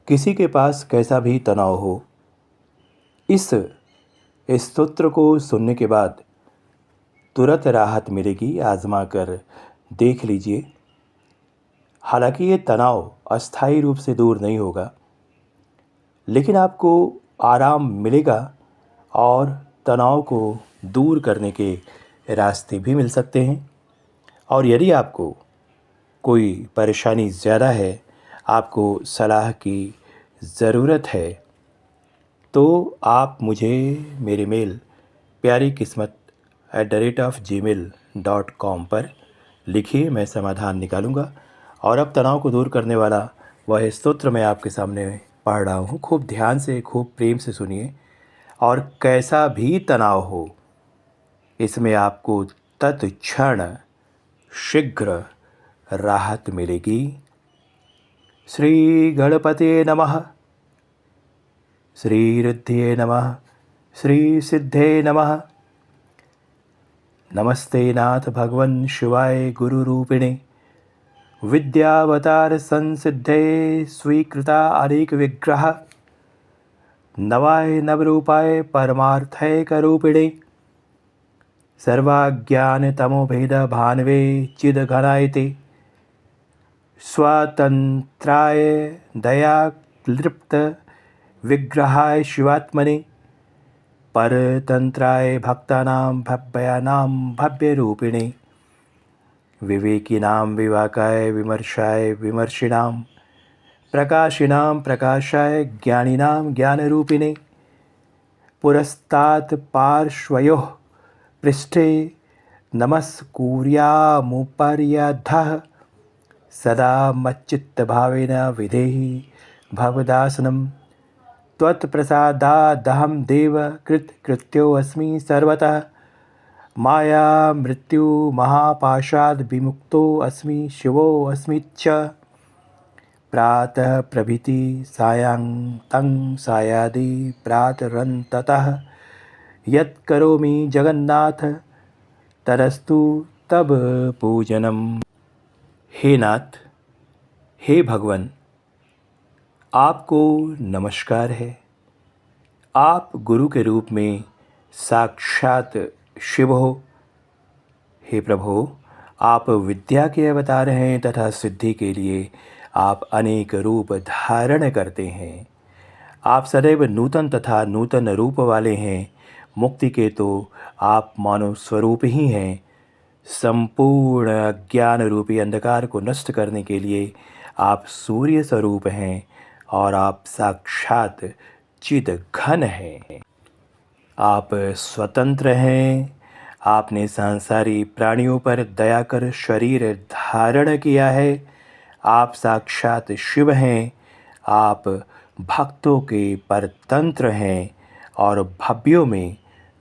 किसी के पास कैसा भी तनाव हो, इस स्तोत्र को सुनने के बाद तुरंत राहत मिलेगी। आजमा कर देख लीजिए। हालांकि ये तनाव अस्थायी रूप से दूर नहीं होगा, लेकिन आपको आराम मिलेगा और तनाव को दूर करने के रास्ते भी मिल सकते हैं। और यदि आपको कोई परेशानी ज़्यादा है, आपको सलाह की ज़रूरत है, तो आप मुझे मेरे मेल प्यारी किस्मत @gmail.com पर लिखिए। मैं समाधान निकालूंगा। और अब तनाव को दूर करने वाला वह स्तोत्र मैं आपके सामने पढ़ रहा हूँ। खूब ध्यान से, खूब प्रेम से सुनिए। और कैसा भी तनाव हो, इसमें आपको तत्क्षण शीघ्र राहत मिलेगी। श्री गणपते नमः, श्री रिद्धये नमः, श्री सिद्धे नमः। नमस्ते नाथ भगवन् शिवाय गुरुरूपिणे, विद्यावतार संसिद्धे स्वीकृता अनेक विग्रह, नवाय नवरूपाय परमार्थैकरूपिणे, सर्वाज्ञान तमोभेद भानवे चिदघनायते, स्वातंत्राय दया क्लिप्त विग्रहाय शिवात्मने, परतंत्राय भक्तानां भव्यानां भव्यरूपिणे, विवेकिनां विवाकाय विमर्शाय विमर्शिणां, प्रकाशिनां प्रकाशाय ज्ञानिनां ज्ञानरूपिणे, पुरस्तात् पार्श्वयोः पृष्ठे नमस्कुर्यामुपर्यधः, सदा मच्चित्तभावेन विधेहि भवदासनं, त्वत्प्रसादादहं देव कृतकृत्योऽस्मि सर्वतः, माया मृत्यु महापाशाद् विमुक्तोऽस्मि शिवोऽस्मि च, प्रातः प्रभृति सायं सायादि प्रातरन्ततः, यत्करोमि जगन्नाथ तदस्तु तब पूजनम। हे नाथ, हे भगवान, आपको नमस्कार है। आप गुरु के रूप में साक्षात शिव हो। हे प्रभु, आप विद्या के अवतार हैं तथा सिद्धि के लिए आप अनेक रूप धारण करते हैं। आप सदैव नूतन तथा नूतन रूप वाले हैं। मुक्ति के तो आप मानव स्वरूप ही हैं। संपूर्ण अज्ञान रूपी अंधकार को नष्ट करने के लिए आप सूर्य स्वरूप हैं और आप साक्षात चिद घन हैं। आप स्वतंत्र हैं। आपने सांसारी प्राणियों पर दया कर शरीर धारण किया है। आप साक्षात शिव हैं। आप भक्तों के परतंत्र हैं और भव्यों में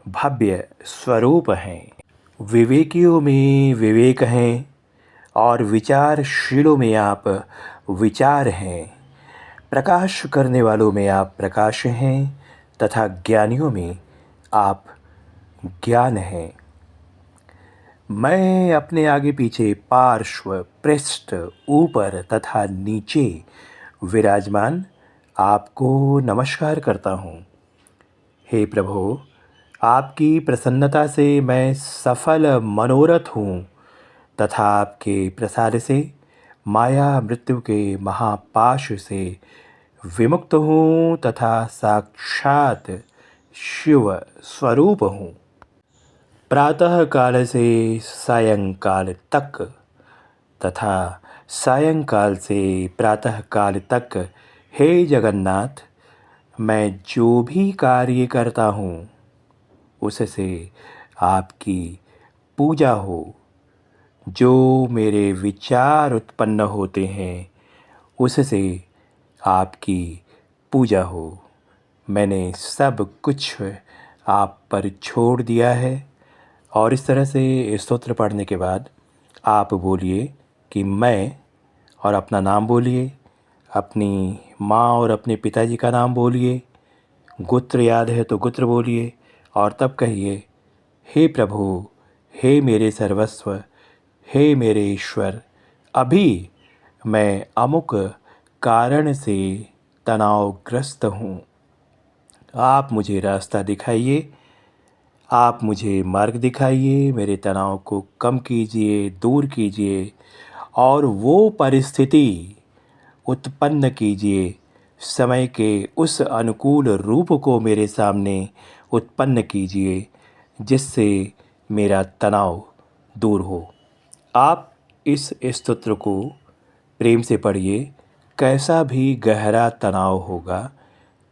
भव्य स्वरूप हैं। विवेकियों में विवेक हैं और विचारशीलों में आप विचार हैं। प्रकाश करने वालों में आप प्रकाश हैं तथा ज्ञानियों में आप ज्ञान हैं। मैं अपने आगे पीछे, पार्श्व, पृष्ठ, ऊपर तथा नीचे विराजमान आपको नमस्कार करता हूँ। हे प्रभु, आपकी प्रसन्नता से मैं सफल मनोरथ हूँ तथा आपके प्रसाद से माया मृत्यु के महापाश से विमुक्त हूँ तथा साक्षात शिव स्वरूप हूँ। प्रातः काल से सायंकाल तक तथा सायंकाल से प्रातः काल तक, हे जगन्नाथ, मैं जो भी कार्य करता हूँ उससे आपकी पूजा हो। जो मेरे विचार उत्पन्न होते हैं उससे आपकी पूजा हो। मैंने सब कुछ आप पर छोड़ दिया है। और इस तरह से स्तोत्र पढ़ने के बाद आप बोलिए कि मैं, और अपना नाम बोलिए, अपनी माँ और अपने पिताजी का नाम बोलिए, गोत्र याद है तो गोत्र बोलिए, और तब कहिए, हे प्रभु, हे मेरे सर्वस्व, हे मेरे ईश्वर, अभी मैं अमुक कारण से तनावग्रस्त हूँ। आप मुझे रास्ता दिखाइए, आप मुझे मार्ग दिखाइए, मेरे तनाव को कम कीजिए, दूर कीजिए और वो परिस्थिति उत्पन्न कीजिए, समय के उस अनुकूल रूप को मेरे सामने उत्पन्न कीजिए, जिससे मेरा तनाव दूर हो। आप इस स्तोत्र को प्रेम से पढ़िए। कैसा भी गहरा तनाव होगा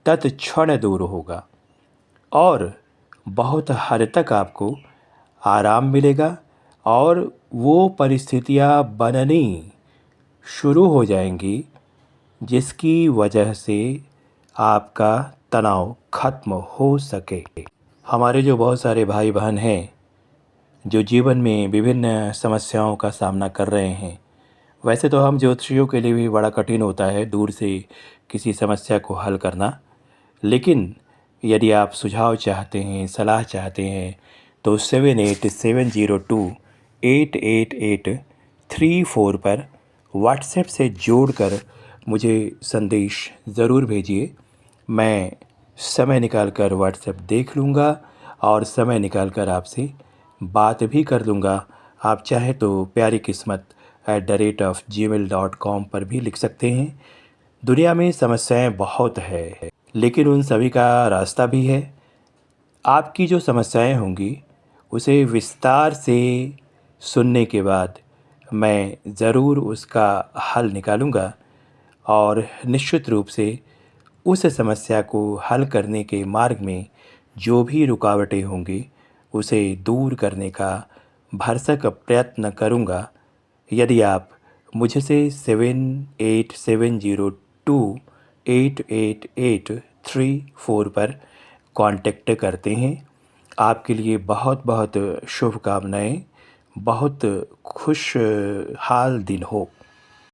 तत्क्षण दूर होगा और बहुत हद तक आपको आराम मिलेगा और वो परिस्थितियाँ बननी शुरू हो जाएंगी जिसकी वजह से आपका तनाव खत्म हो सके। हमारे जो बहुत सारे भाई बहन हैं जो जीवन में विभिन्न समस्याओं का सामना कर रहे हैं, वैसे तो हम ज्योतिषियों के लिए भी बड़ा कठिन होता है दूर से किसी समस्या को हल करना, लेकिन यदि आप सुझाव चाहते हैं, सलाह चाहते हैं तो 7870288834 पर व्हाट्सएप से जोड़कर मुझे संदेश ज़रूर भेजिए। मैं समय निकालकर व्हाट्सएप देख लूँगा और समय निकालकर आपसे बात भी कर लूँगा। आप चाहे तो प्यारी किस्मत @gmail.com पर भी लिख सकते हैं। दुनिया में समस्याएं बहुत है, लेकिन उन सभी का रास्ता भी है। आपकी जो समस्याएं होंगी उसे विस्तार से सुनने के बाद मैं ज़रूर उसका हल निकालूंगा और निश्चित रूप से उस समस्या को हल करने के मार्ग में जो भी रुकावटें होंगी उसे दूर करने का भरसक प्रयत्न करूंगा। यदि आप मुझसे 7870288834 पर कांटेक्ट करते हैं। आपके लिए बहुत बहुत शुभकामनाएं। बहुत खुशहाल दिन हो।